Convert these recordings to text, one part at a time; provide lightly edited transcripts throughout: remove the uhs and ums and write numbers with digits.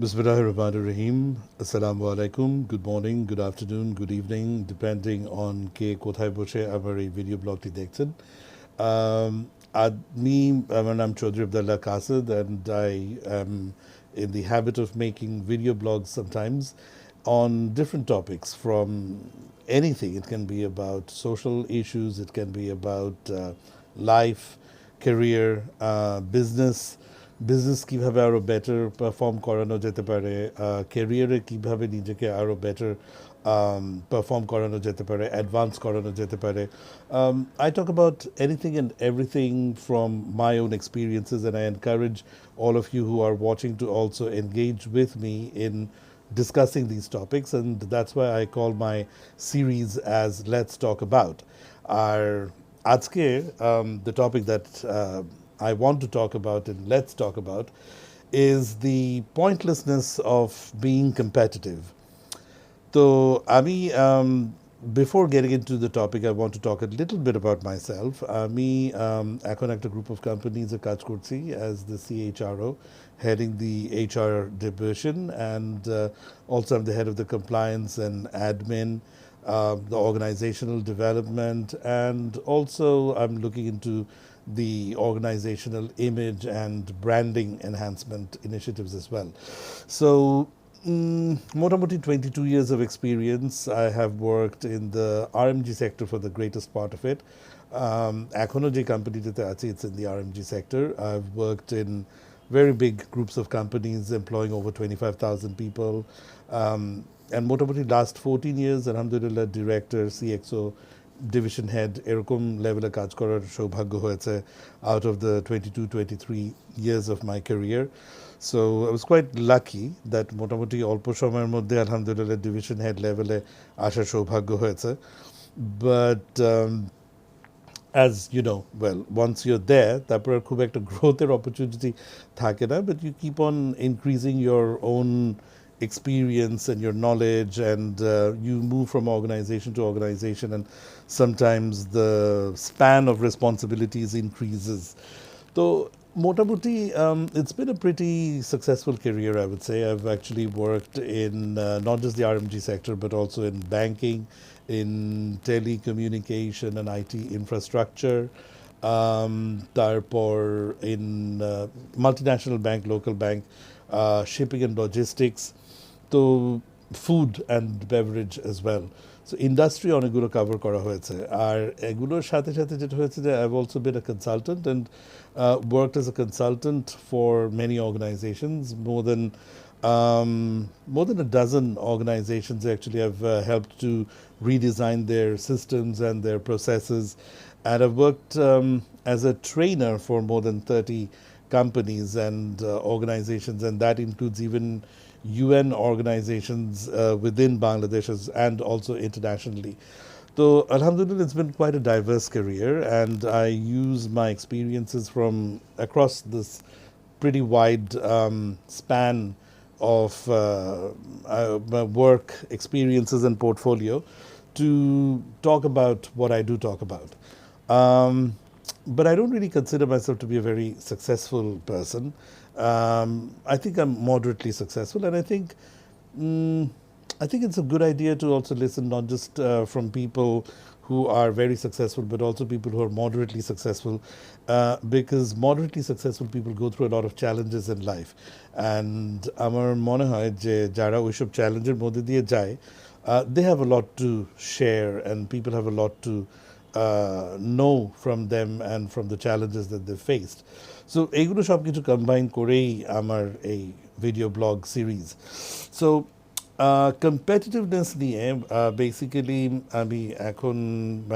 Bismillahirrahmanirrahim. Assalamu alaikum. Good morning, good afternoon, good evening, depending on কে কোথায় বসে আমার এই ভিডিও ব্লগটি দেখছেন. My name Chaudhry Abdullah Qasid, and I am in the habit of making video blogs sometimes on different topics from anything. It can be about social issues, it can be about life, career, business কিভাবে আরো better perform করানো যেতে পারে, ক্যারিয়ারে কিভাবে নিজেকে আরো better perform করানো যেতে পারে, অ্যাডভান্স করানো যেতে পারে. I talk about anything and everything from my own experiences, and I encourage all of you who are watching to also engage with me in discussing these topics, and that's why I call my series as Let's Talk About. Our আজকে the topic that I want to talk about and let's talk about is the pointlessness of being competitive. So, before getting into the topic, I want to talk a little bit about myself. এখন একটা group of companies কাজ করছি as the CHRO, heading the HR division, and also I'm the head of the compliance and admin, the organizational development, and also I'm looking into the organizational image and branding enhancement initiatives as well. So, মোটামুটি 22 years of experience. I have worked in the RMG sector for the greatest part of it. এখনো যে কোম্পানিতে আছি, it's in the RMG sector. I've worked in very big groups of companies employing over 25,000 people. And মোটামুটি last 14 years, alhamdulillah, director, CXO, division head এরকম লেভেলে কাজ করার সৌভাগ্য হয়েছে out of the 22-23 years of my career. So I was quite lucky that মোটামুটি অল্প সময়ের মধ্যে আলহামদুলিল্লাহ ডিভিশন হেড লেভেলে আসার সৌভাগ্য হয়েছে. But as you know, well, once you're there, তারপর আর খুব একটা গ্রোথের অপরচুনিটি থাকে না, but you keep on increasing your own experience and your knowledge, and you move from organization to organization, and sometimes the span of responsibilities increases. So motamuti, it's been a pretty successful career, I would say. I've actually worked in not just the RMG sector, but also in banking, in telecommunication and IT infrastructure, তারপর in multinational bank, local bank, shipping and logistics, তো food and beverage as well. So industry অনেকগুলো cover করা হয়েছে. আর এগুলোর সাথে সাথে যেটা হয়েছে যে I have also been a consultant and worked as a consultant for many organisations. More than a dozen organizations actually have helped to redesign their systems and their processes. And I've worked as a trainer for more than 30 companies and organizations, and that includes even UN organizations within Bangladesh and also internationally. So, alhamdulillah, it's been quite a diverse career, and I use my experiences from across this pretty wide span of my work experiences and portfolio to talk about what I do talk about. But I don't really consider myself to be a very successful person. I think I'm moderately successful, and I think it's a good idea to also listen not just from people who are very successful, but also people who are moderately successful, because moderately successful people go through a lot of challenges in life. And আমার মনে হয় যে যারা ওইসব চ্যালেঞ্জের মধ্যে দিয়ে যায়, they have a lot to share, and people have a lot to know from them and from the challenges that they faced. So এইগুলো সব কিছু কম্বাইন করেই আমার এই video blog series. So competitiveness নিয়ে basically আমি এখন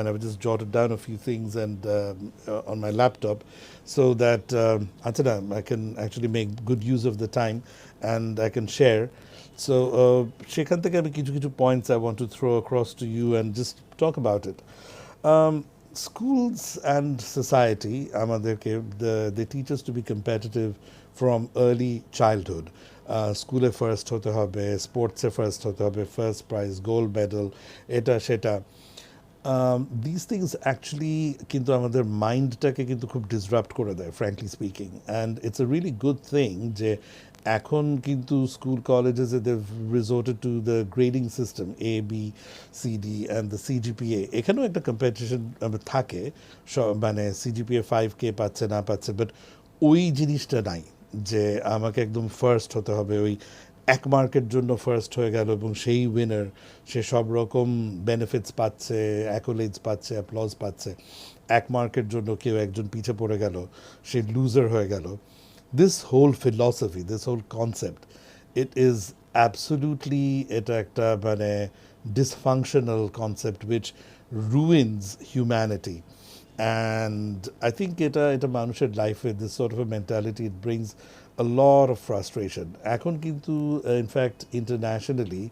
I've just jotted down a few things and on my laptop, so that I can actually make good use of the time and I can share. So সেখান থেকে আমি কিছু কিছু points I want to throw across to you and just talk about it. Schools and society, they teach us to be competitive from early childhood. স্কুলে first হতে হবে, স্পোর্টসে first হতে হবে, ফার্স্ট প্রাইজ, গোল্ড মেডেল, এটা সেটা. These things actually কিন্তু আমাদের মাইন্ডটাকে কিন্তু খুব ডিসরাপ্ট করে দেয়, frankly speaking. And it's a really good thing যে এখন কিন্তু school কলেজেসে they've resorted to the grading system A B C D and the CGPA এখানেও একটা কম্পিটিশন থাকে মানে CGPA 5 কে পাচ্ছে না পাচ্ছে বাট ওই জিনিসটা নাই যে আমাকে একদম ফার্স্ট হতে হবে ওই এক মার্কের জন্য ফার্স্ট হয়ে গেল এবং সেই উইনার সে সব রকম বেনিফিটস পাচ্ছে অ্যাকোলেডস পাচ্ছে অ্যাপ্লজ পাচ্ছে এক মার্কের জন্য কেউ একজন পিছে পড়ে গেল সে লুজার হয়ে গেল this whole philosophy, this whole concept, it is absolutely এটা একটা মানে dysfunctional concept which ruins humanity. And I think এটা মানুষের লাইফে this sort of a mentality it brings a lot of frustration. এখন কিন্তু in fact internationally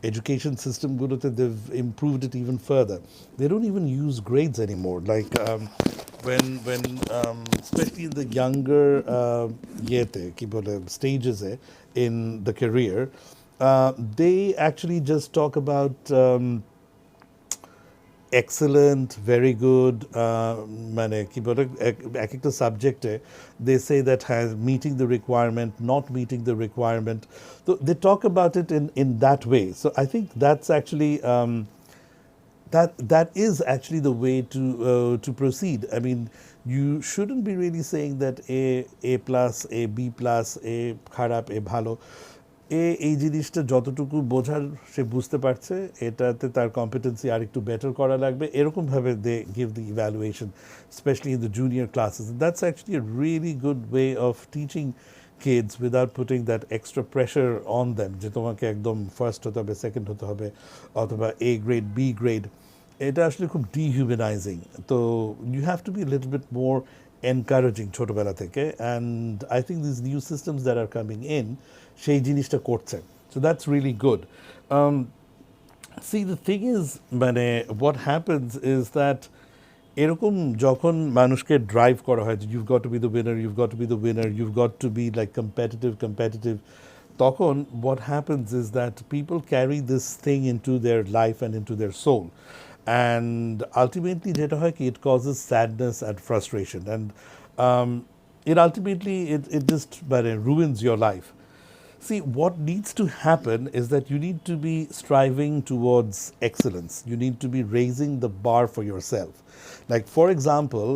education systemগুলোতে they've improved it even further. They don't even use grades anymore. Like when especially in the younger কি বলে stages in the career, they actually just talk about excellent, very good, মানে কি বলে এক একটা সাবজেক্টে they say that has meeting the requirement, not meeting the requirement. So they talk about it in that way. So I think that's actually that is actually the way to proceed. I mean, you shouldn't be really saying that A plus, A B plus, A খারাপ, A ভালো. এই জিনিসটা যতটুকু বোঝার সে বুঝতে পারছে এটাতে তার কম্পিটেন্সি আর একটু বেটার করা লাগবে এরকমভাবে they give the evaluation specially in the junior classes that's actually a really good way of teaching kids without putting that extra pressure on them যে তোমাকে একদম ফার্স্ট হতে হবে সেকেন্ড হতে হবে অথবা A grade B grade এটা আসলে খুব ডিহিউম্যানাইজিং তো you have to be little bit more encouraging ছোটবেলা থেকে and I think this new systems that are coming in সেই জিনিসটা করছে so that's really good see the thing is মানে হোয়াট হ্যাপেন্স ইজ দ্যাট এরকম যখন মানুষকে ড্রাইভ করা হয় you've got to be the winner you've got to be the winner you've got to be like competitive তখন what happens is that people carry this thing into their life and into their soul and ultimately যেটা হয় কি it causes sadness and frustration and it ultimately it just ruins your life. See, what needs to happen is that you need to be striving towards excellence. You need to be raising the bar for yourself. Like, for example,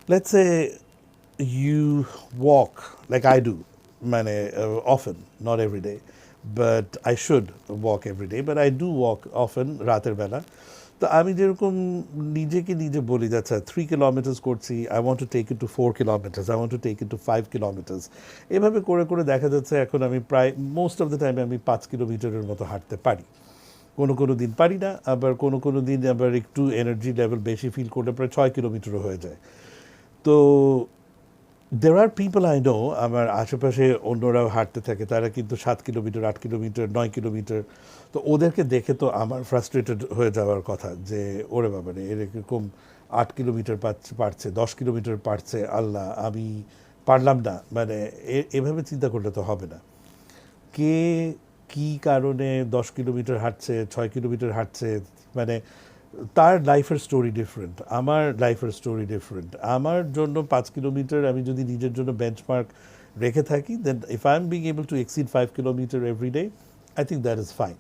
let's say you walk like I do, often, not every day, but I should walk every day, but I do walk often, রাতের বেলা তো আমি যেরকম নিজেকে নিজে বলি আচ্ছা 3 kilometres করছি I want to take it to 4 kilometres I want to take it to 5 kilometres এভাবে করে করে দেখা যাচ্ছে এখন আমি প্রায় মোস্ট অফ দ্য টাইমে আমি 5 কিলোমিটারের মতো হাঁটতে পারি কোনো দিন পারি না আবার কোনো দিন আবার একটু এনার্জি লেভেল বেশি ফিল করলে প্রায় 6 কিলোমিটারও হয়ে যায় তো there are people I know আমার আশেপাশে অন্যরাও হাঁটতে থাকে তারা কিন্তু 7 কিলোমিটার 8 কিলোমিটার 9 কিলোমিটার তো ওদেরকে দেখে তো আমার ফ্রাস্ট্রেটেড হয়ে যাওয়ার কথা যে ওরে বাবা রে এরকম 8 কিলোমিটার পারছে 10 কিলোমিটার পারছে আল্লাহ আমি পারলাম না এভাবে চিন্তা করলে তো হবে না কে কী কারণে 10 কিলোমিটার হাঁটছে 6 কিলোমিটার হাঁটছে তার লাইফের স্টোরি ডিফারেন্ট আমার লাইফের স্টোরি ডিফারেন্ট আমার জন্য 5 কিলোমিটার আমি যদি নিজের জন্য বেঞ্চমার্ক রেখে থাকি then if I am being able to exceed 5 kilometre every day I think that is fine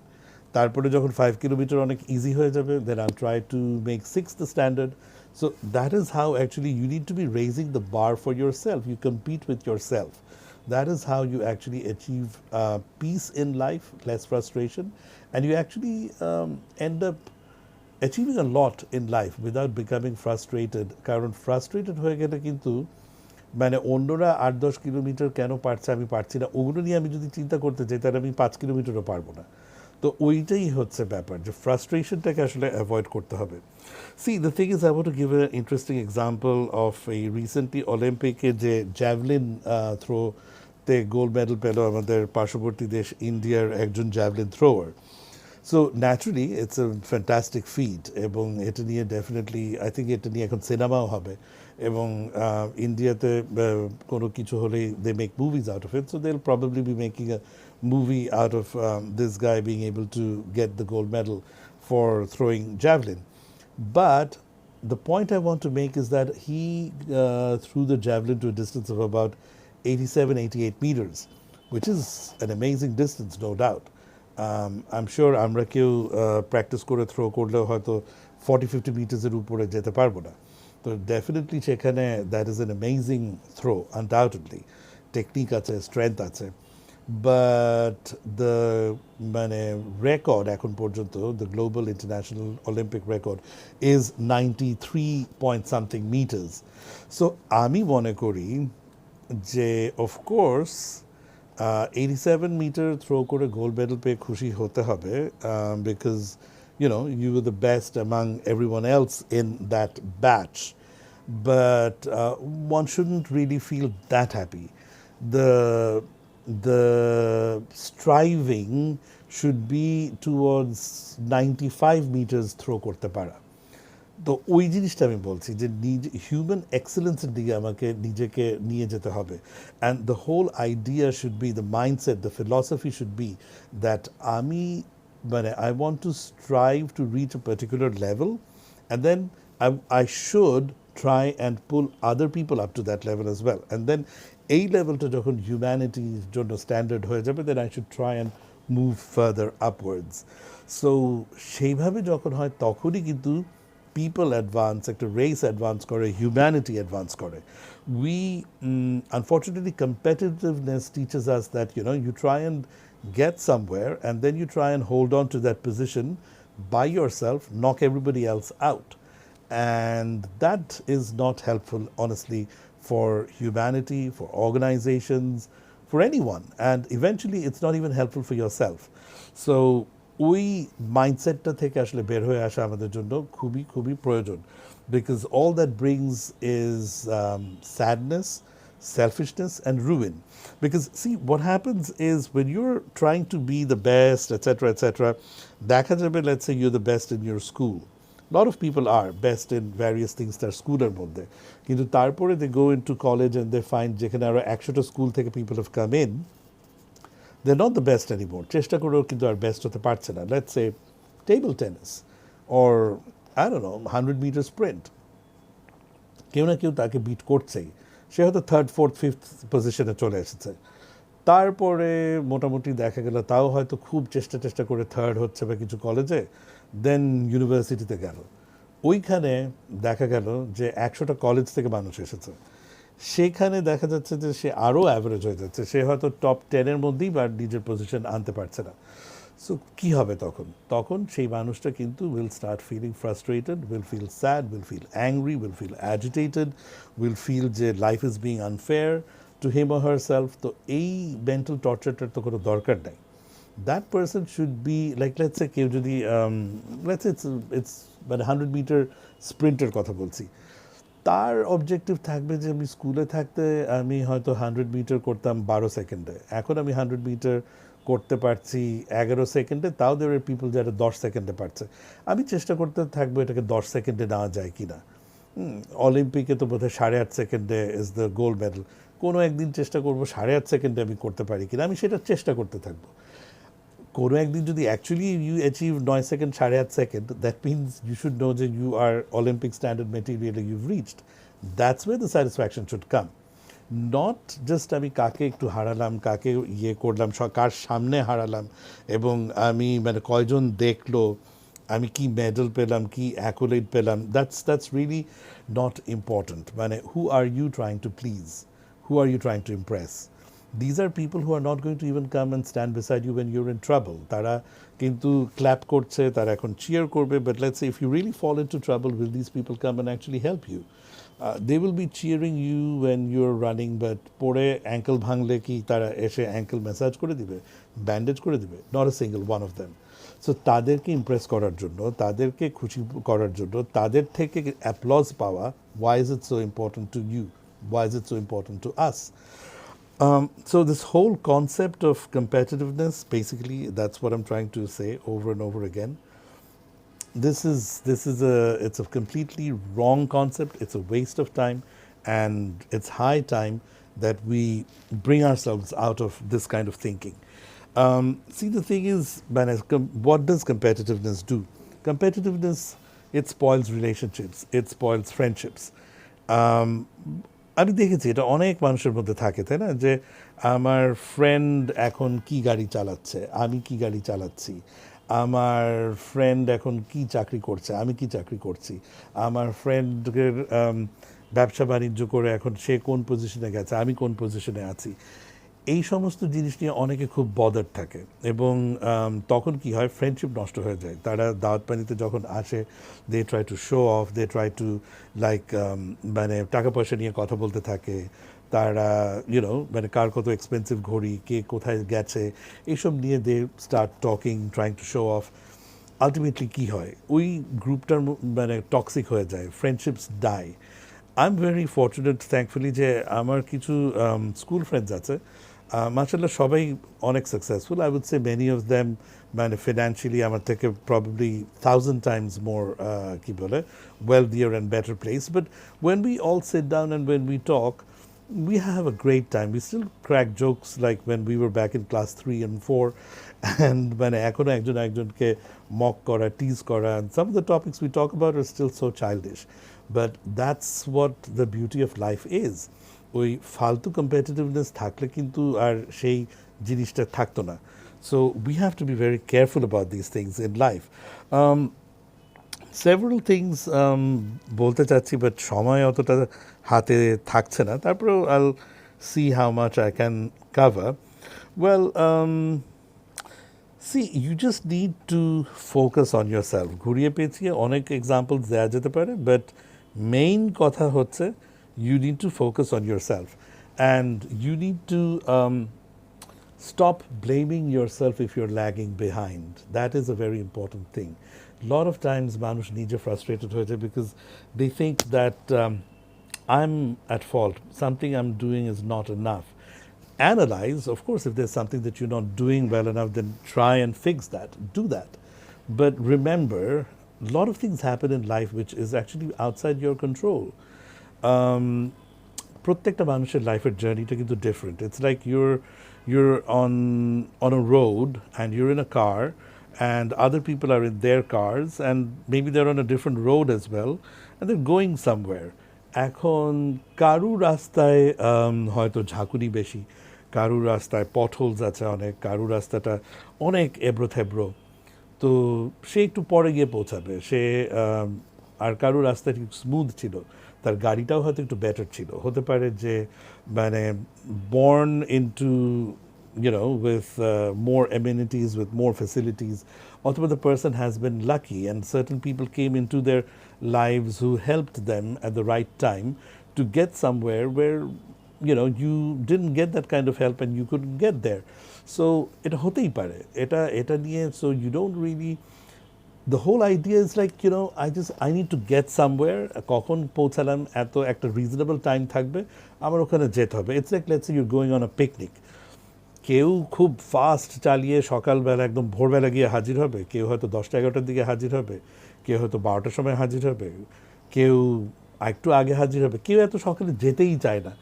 তারপরে যখন 5 কিলোমিটার অনেক ইজি হয়ে যাবে then I try to make 6 the standard so that is how actually you need to be raising the bar for yourself you compete with yourself that is how you actually achieve peace in life, less frustration, and you actually end up achieving a lot in life without becoming frustrated কারণ frustrated হয়ে গেলে কিন্তু অন্যরা 8-10 kilometre কেন পারছে আমি পারছি না ওগুলো নিয়ে আমি যদি চিন্তা করতে চাই তাহলে আমি 5 কিলোমিটারও পারবো না তো ওইটাই হচ্ছে ব্যাপার যে ফ্রাস্ট্রেশনটাকে আসলে অ্যাভয়েড করতে হবে See, the thing is, I want to give an interesting example of a recently Olympic যে জ্যাভলিন থ্রো তে গোল্ড মেডেল পেল আমাদের পার্শ্ববর্তী দেশ ইন্ডিয়ার একজন javelin thrower so naturally it's a fantastic feat এবং এটা নিয়ে ডেফিনেটলি আই থিঙ্ক এটা নিয়ে এখন সিনেমাও হবে এবং ইন্ডিয়াতে কোনো কিছু হলেই they make movies out of it so they will probably be making a movie out of this guy being able to get the gold medal for throwing javelin. But the point I want to make is that he threw the javelin to a distance of about 87, 88 meters, which is an amazing distance, no doubt. I'm sure আমরা কেউ practice করে throw করলেও হয়তো 40-50 মিটার্সের উপরে যেতে পারবো না। তো ডেফিনেটলি সেখানে that is an amazing throw undoubtedly, technique আছে, স্ট্রেংথ আছে। বাট দ্য মানে রেকর্ড এখন পর্যন্ত, the global international Olympic record is 93 point something metres. So আমি মনে করি যে অফকোর্স 87 মিটার থ্রো করে গোল্ড মেডেল পেয়ে খুশি হতে হবে, because you were the best among everyone else in that batch. But one shouldn't really feel that happy. The striving should be towards 95 meters throw korte para. তো ওই জিনিসটা আমি বলছি যে হিউম্যান এক্সেলেন্সের দিকে আমাকে নিজেকে নিয়ে যেতে হবে। And the whole idea should be, the mindset, the philosophy should be that আমি I want to strive to reach a particular level, and then I should try and pull other people up to that level as well. And then a level to যখন humanity's জন্য standard হয়ে যাবে, then I should try and move further upwards. So সেইভাবে যখন হয় তখনই কিন্তু people advance, একটা race advance করে, humanity advance করে. We unfortunately, competitiveness teaches us that you try and get somewhere and then you try and hold on to that position by yourself, knock everybody else out, and that is not helpful, honestly, for humanity, for organizations, for anyone, and eventually it's not even helpful for yourself. So ওই মাইন্ডসেটটা থেকে আসলে বের হয়ে আসা আমাদের জন্য খুবই খুবই প্রয়োজন, because all that brings is sadness, selfishness, and ruin. Because see, what happens is when you're trying to be the best, etc., etc., দেখা যাবে, let's say you're the best in your school. A lot of people are best in various things তার স্কুলের মধ্যে, কিন্তু তারপরে they go into college and they find যেখানে আরো 100টা school থেকে people have come in, they're not the best anymore. চেষ্টা করেও কিন্তু আর বেস্ট হতে পারছে না। Let's say table tennis or I don't know 100 meter sprint, কেউ না কেউ তাকে বিট করছেই, সে হয়তো 3rd, 4th, 5th পজিশনে চলে এসেছে। তারপরে মোটামুটি দেখা গেল তাও হয়তো খুব চেষ্টা করে 3rd হচ্ছে বা কিছু কলেজে, দেন ইউনিভার্সিটিতে গেল, ওইখানে দেখা গেল যে 100টা কলেজ থেকে মানুষ এসেছে, সেখানে দেখা যাচ্ছে যে সে আরও অ্যাভারেজ হয়ে যাচ্ছে, সে হয়তো টপ 10-এর মধ্যেই বা নিজের পজিশন আনতে পারছে না। সো কী হবে তখন সেই মানুষটা কিন্তু will start feeling frustrated, will feel sad, will feel angry, will feel agitated, will feel যে life is being unfair to him or herself. তো এই মেন্টাল টর্চারটার তো কোনো দরকার নাই। That person should be like, let's say কেউ যদি ইটস 100 মিটার স্প্রিন্টের কথা বলছি, তার অবজেক্টিভ থাকবে যে আমি স্কুলে থাকতে আমি হয়তো 100 মিটার করতাম 12 সেকেন্ডে, এখন আমি 100 মিটার করতে পারছি 11 সেকেন্ডে, তাও দের আর পিপল যারা 10 সেকেন্ডে পারছে। আমি চেষ্টা করতে থাকবো এটাকে 10 সেকেন্ডে নেওয়া যায় কি না। অলিম্পিকে তো বোধহয় 8.5 সেকেন্ডে ইজ দ্য গোল্ড মেডেল, কোনো একদিন চেষ্টা করবো 8.5 সেকেন্ডে আমি করতে পারি কিনা, আমি সেটা চেষ্টা করতে থাকবো। কোনো একদিন যদি actually you achieve 9 second 8.5 second, that means you should know যে you are Olympic standard material you've reached. That's way the satisfaction should come, not just আমি কাকে একটু হারালাম, কাকে ইয়ে করলাম, কার সামনে হারালাম, এবং আমি কয়জন দেখলো, আমি কি মেডেল পেলাম, কি অ্যাকোলেড পেলাম। That's really not important. Who are you trying to please, who are you trying to impress? These are people who are not going to even come and stand beside you when you're in trouble. তারা কিন্তু clap করছে, তারা এখন chair করবে, but let's say if you really fall into trouble, will these people come and actually help you? They will be cheering you when you're running, but পরে ankle ভাঙলে কি তারা এসে অ্যাঙ্কেল ম্যাসাজ করে দিবে, ব্যান্ডেজ করে দিবে? Not a single one of them. So তাদেরকে ইমপ্রেস করার জন্য, তাদেরকে খুশি করার জন্য, তাদের থেকে অ্যাপ্লজ পাওয়া, why is it so important to you? Why is it so important to us? So this whole concept of competitiveness, basically, that's what I'm trying to say over and over again. It's a completely wrong concept. It's a waste of time, and it's high time that we bring ourselves out of this kind of thinking. See, the thing is, what does competitiveness do? Competitiveness, it spoils relationships. It spoils friendships. আমি দেখেছি এটা অনেক মানুষের মধ্যে থাকে, তাই না? যে আমার ফ্রেন্ড এখন কি গাড়ি চালাচ্ছে, আমি কি গাড়ি চালাচ্ছি, আমার ফ্রেন্ড এখন কি চাকরি করছে, আমি কি চাকরি করছি, আমার ফ্রেন্ডের ব্যবসা বাণিজ্য করে এখন সে কোন পজিশনে গেছে, আমি কোন পজিশনে আছি। এই সমস্ত জিনিস নিয়ে অনেকে খুব বদার থাকে এবং তখন কি হয়, ফ্রেন্ডশিপ নষ্ট হয়ে যায়। তারা দাওয়াত পানিতে যখন আসে, they try to show off, they try to like মানে টাকা পয়সা নিয়ে কথা বলতে থাকে। তারা মানে কার কত এক্সপেন্সিভ ঘড়ি, কে কোথায় গেছে, এইসব নিয়ে they start talking, trying to show off. Ultimately কী হয়, ওই গ্রুপটার মানে টক্সিক হয়ে যায়, friendships die. I am very fortunate thankfully যে আমার কিছু স্কুল ফ্রেন্ডস আছে, মাশাআল্লাহ সবাই অনেক successful. I would say many of them মানে ফিনান্সিয়ালি আমার থেকে প্রবাবলি 1,000 times মোর কি বলে wealthier and better place. But when we all sit down and when we talk, we have a great time. We still crack jokes like when we were back in class 3 and 4. And মানে এখনো একজন একজনকে mock করা, tease করা, and some of the topics we talk about are still so childish. But that's what the beauty of life is. ওই ফালতু competitiveness থাকলে কিন্তু আর সেই জিনিসটা থাকতো না। So we have to be very careful about this things in life. Several things বলতে চাচ্ছি, বাট সময় অতটা হাতে থাকছে না। তারপরেও I'll see how much I can cover. Well, see you just need to focus on yourself. ঘুরিয়ে পেঁচিয়ে অনেক এক্সাম্পলস দেওয়া যেতে পারে, বাট মেইন কথা হচ্ছে you need to focus on yourself, and you need to stop blaming yourself if you're lagging behind. That is a very important thing. A lot of times মানুষ নিজে frustrated হয়ে যায় because they think that I'm at fault, something I'm doing is not enough. Analyze, of course, if there's something that you're not doing well enough, then try and fix that, do that. But remember, a lot of things happen in life which is actually outside your control. প্রত্যেকটা মানুষের লাইফের জার্নিটা কিন্তু different. It's like you're on a road and you're in a car and other people are in their cars and maybe they're on a different road as well and they're going somewhere. এখন কারু রাস্তায় হয়তো ঝাঁকুনি বেশি, কারু রাস্তায় পটহোলস আছে অনেক, কারু রাস্তাটা অনেক এবড়ো থেবড়ো, তো সে একটু পরে গিয়ে পৌঁছাবে। সে আর কারু রাস্তা একটু স্মুথ ছিল, তার গাড়িটাও হয়তো একটু বেটার ছিল। হতে পারে যে মানে born into with more amenities, with more facilities, অথবা the person has been lucky and certain people came into their lives who helped them at the right time to get somewhere where you didn't get that kind of help and you couldn't get there. So এটা হতেই পারে, এটা নিয়ে, so you don't really, the whole idea is like I need to get somewhere. কখন পৌঁছালাম, এত একটা reasonable time থাকবে, আমার ওখানে যেতে হবে। It's like let's say your going on a picnic. কেউ খুব ফাস্ট চালিয়ে সকালবেলা একদম ভোরবেলা গিয়ে হাজির হবে, কেউ হয়তো 10টা-11টার দিকে হাজির হবে, কেউ হয়তো 12টার সময় হাজির হবে, কেউ একটু আগে হাজির হবে, কেউ এত সকালে যেতেই চায় না।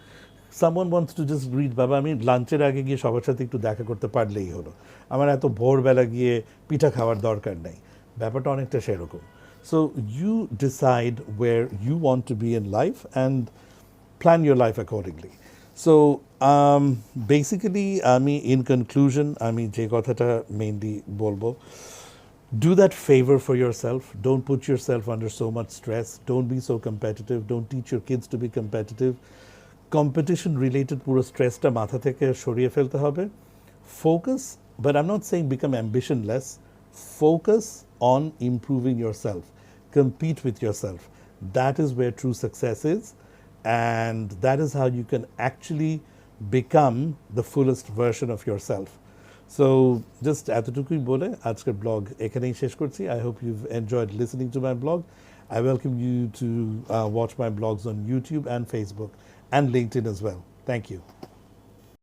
Someone wants to just read, বাবা আমি লাঞ্চের আগে গিয়ে সবার সাথে একটু দেখা করতে পারলেই হলো, আমার এত ভোরবেলা গিয়ে পিঠা খাওয়ার দরকার নেই। ব্যাপারটা অনেকটা সেরকম। So you decide where you want to be in life and plan your life accordingly. So basically আমি ইন কনক্লুশন আমি যে কথাটা মেইনলি বলবো, do that favor for yourself. Don't put yourself under so much stress. Don't be so competitive. Don't teach your kids to be competitive. Competition related puro stress ta matha theke সরিয়ে ফেলতে হবে. Focus, but I'm not saying become ambitionless. Focus on improving yourself. Compete with yourself. That is where true success is, and that is how you can actually become the fullest version of yourself. So just এতটুকুই বলে আজকের blog এখানেই শেষ করছি। I hope you've enjoyed listening to my blog. I welcome you to watch my blogs on YouTube and Facebook and LinkedIn as well. Thank you.